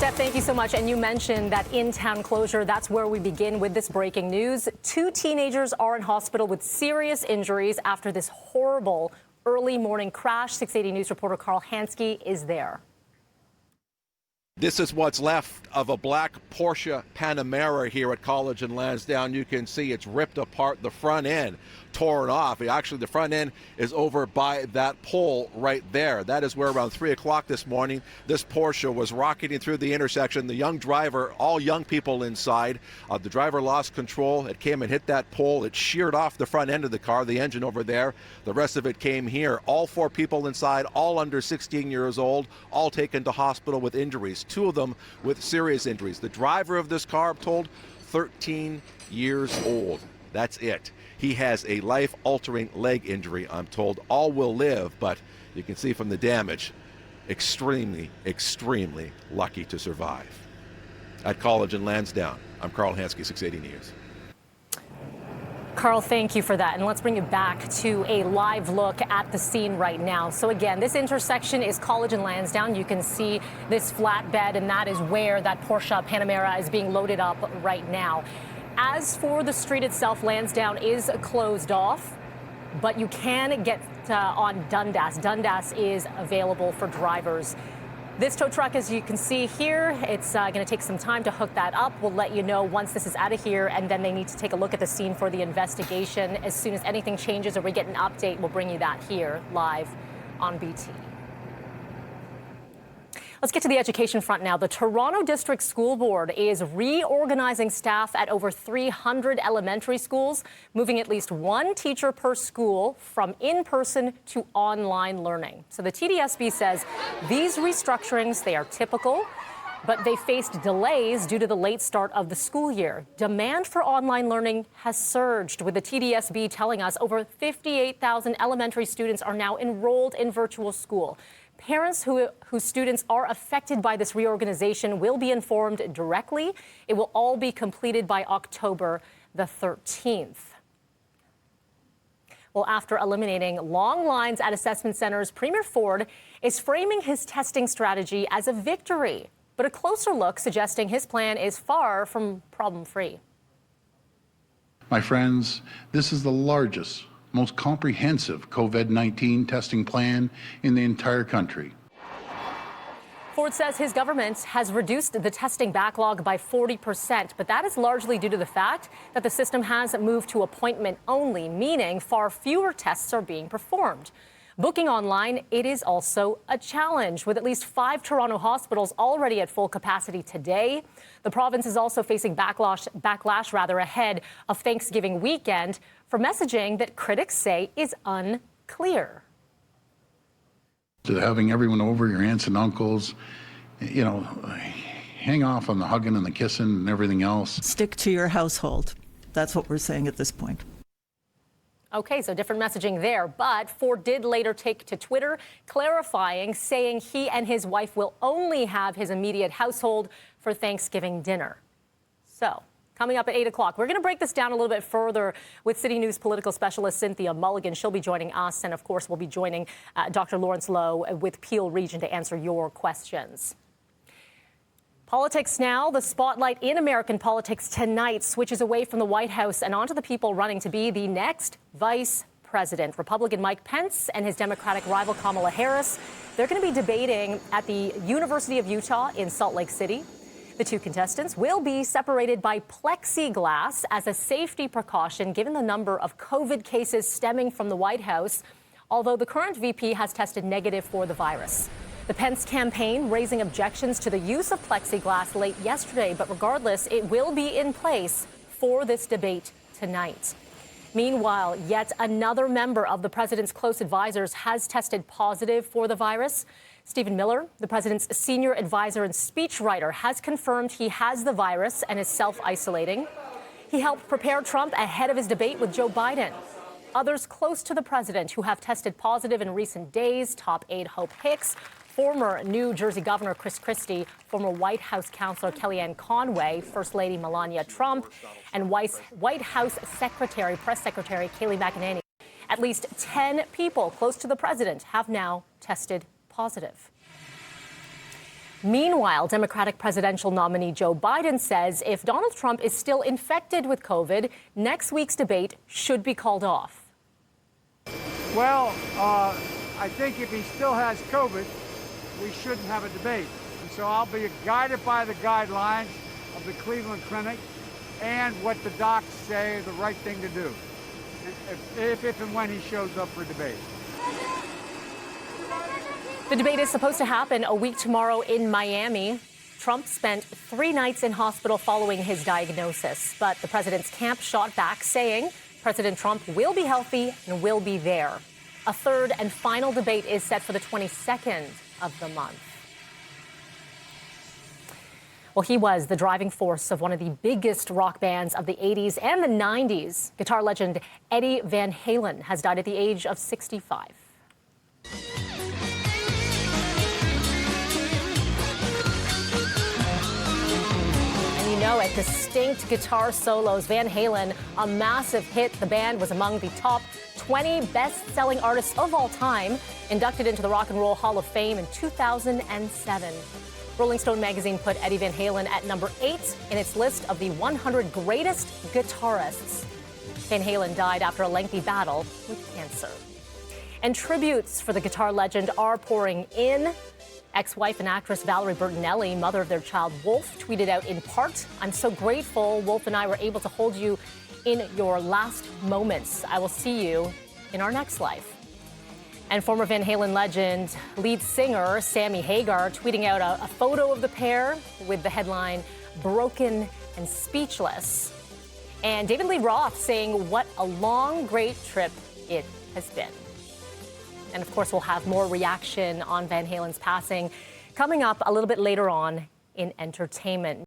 Steph, thank you so much. And you mentioned that in-town closure. That's where we begin with this breaking news. 2 teenagers are in hospital with serious injuries after this horrible early morning crash. 680 News reporter Carl Hansky is there. This is what's left of a black Porsche Panamera here at College in Lansdowne. You can see it's ripped apart, the front end torn off. Actually, the front end is over by that pole right there. That is where around 3 o'clock this morning, this Porsche was rocketing through the intersection. The young driver, all young people inside. The driver lost control. It came and hit that pole. It sheared off the front end of the car, the engine over there. The rest of it came here. All 4 people inside, all under 16 years old, all taken to hospital with injuries. 2 of them with serious injuries. The driver of this car, I'm told, 13 years old. That's it. He has a life-altering leg injury, I'm told. All will live, but you can see from the damage, extremely, extremely lucky to survive. At College in Lansdowne, I'm Carl Hansky, 680 News. Carl, thank you for that. And let's bring you back to a live look at the scene right now. So again, this intersection is College and Lansdowne. You can see this flatbed, and that is where that Porsche Panamera is being loaded up right now. As for the street itself, Lansdowne is closed off, but you can get on Dundas. Dundas is available for drivers. This tow truck, as you can see here, it's going to take some time to hook that up. We'll let you know once this is out of here, and then they need to take a look at the scene for the investigation. As soon as anything changes or we get an update, we'll bring you that here live on BT. Let's get to the education front now. The Toronto District School Board is reorganizing staff at over 300 elementary schools, moving at least 1 teacher per school from in-person to online learning. So the TDSB says these restructurings, they are typical, but they faced delays due to the late start of the school year. Demand for online learning has surged, with the TDSB telling us over 58,000 elementary students are now enrolled in virtual school. Parents whose students are affected by this reorganization will be informed directly. It will all be completed by October the 13th. Well, after eliminating long lines at assessment centers, Premier Ford is framing his testing strategy as a victory, but a closer look suggesting his plan is far from problem-free. My friends, this is the largest, most comprehensive COVID-19 testing plan in the entire country. Ford says his government has reduced the testing backlog by 40%, but that is largely due to the fact that the system has moved to appointment only, meaning far fewer tests are being performed. Booking online, it is also a challenge, with at least 5 Toronto hospitals already at full capacity today. The province is also facing backlash ahead of Thanksgiving weekend for messaging that critics say is unclear. To having everyone over, your aunts and uncles, you know, hang off on the hugging and the kissing and everything else. Stick to your household. That's what we're saying at this point. Okay, so different messaging there, but Ford did later take to Twitter, clarifying, saying he and his wife will only have his immediate household for Thanksgiving dinner. So, coming up at 8 o'clock, we're going to break this down a little bit further with City News political specialist Cynthia Mulligan. She'll be joining us, and of course, we'll be joining Dr. Lawrence Lowe with Peel Region to answer your questions. Politics now. The spotlight in American politics tonight switches away from the White House and onto the people running to be the next vice president. Republican Mike Pence and his Democratic rival Kamala Harris. They're going to be debating at the University of Utah in Salt Lake City. The 2 contestants will be separated by plexiglass as a safety precaution, given the number of COVID cases stemming from the White House, although the current VP has tested negative for the virus. The Pence campaign raising objections to the use of plexiglass late yesterday, but regardless, it will be in place for this debate tonight. Meanwhile, yet another member of the president's close advisors has tested positive for the virus. Stephen Miller, the president's senior advisor and speechwriter, has confirmed he has the virus and is self-isolating. He helped prepare Trump ahead of his debate with Joe Biden. Others close to the president who have tested positive in recent days: top aide Hope Hicks, former New Jersey Governor Chris Christie, former White House counselor Kellyanne Conway, First Lady Melania Trump, and White House Secretary, Press Secretary Kayleigh McEnany. At least 10 people close to the president have now tested positive. Meanwhile, Democratic presidential nominee Joe Biden says if Donald Trump is still infected with COVID, next week's debate should be called off. Well, I think if he still has COVID, we shouldn't have a debate. And so I'll be guided by the guidelines of the Cleveland Clinic and what the docs say is the right thing to do, if and when he shows up for debate. The debate is supposed to happen a week tomorrow in Miami. Trump spent 3 nights in hospital following his diagnosis, but the president's camp shot back, saying President Trump will be healthy and will be there. A third and final debate is set for the 22nd of the month. Well, he was the driving force of one of the biggest rock bands of the 80s and the 90s. Guitar legend Eddie Van Halen has died at the age of 65. At distinct guitar solos, Van Halen, a massive hit. The band was among the top 20 best-selling artists of all time, inducted into the Rock and Roll Hall of Fame in 2007. Rolling Stone magazine put Eddie Van Halen at number 8 in its list of the 100 greatest guitarists. Van Halen died after a lengthy battle with cancer. And tributes for the guitar legend are pouring in. Ex-wife and actress Valerie Bertinelli, mother of their child Wolf, tweeted out in part, "I'm so grateful Wolf and I were able to hold you in your last moments. I will see you in our next life." And former Van Halen legend, lead singer Sammy Hagar, tweeting out a photo of the pair with the headline, "Broken and Speechless." And David Lee Roth saying, "What a long, great trip it has been." And of course, we'll have more reaction on Van Halen's passing coming up a little bit later on in entertainment.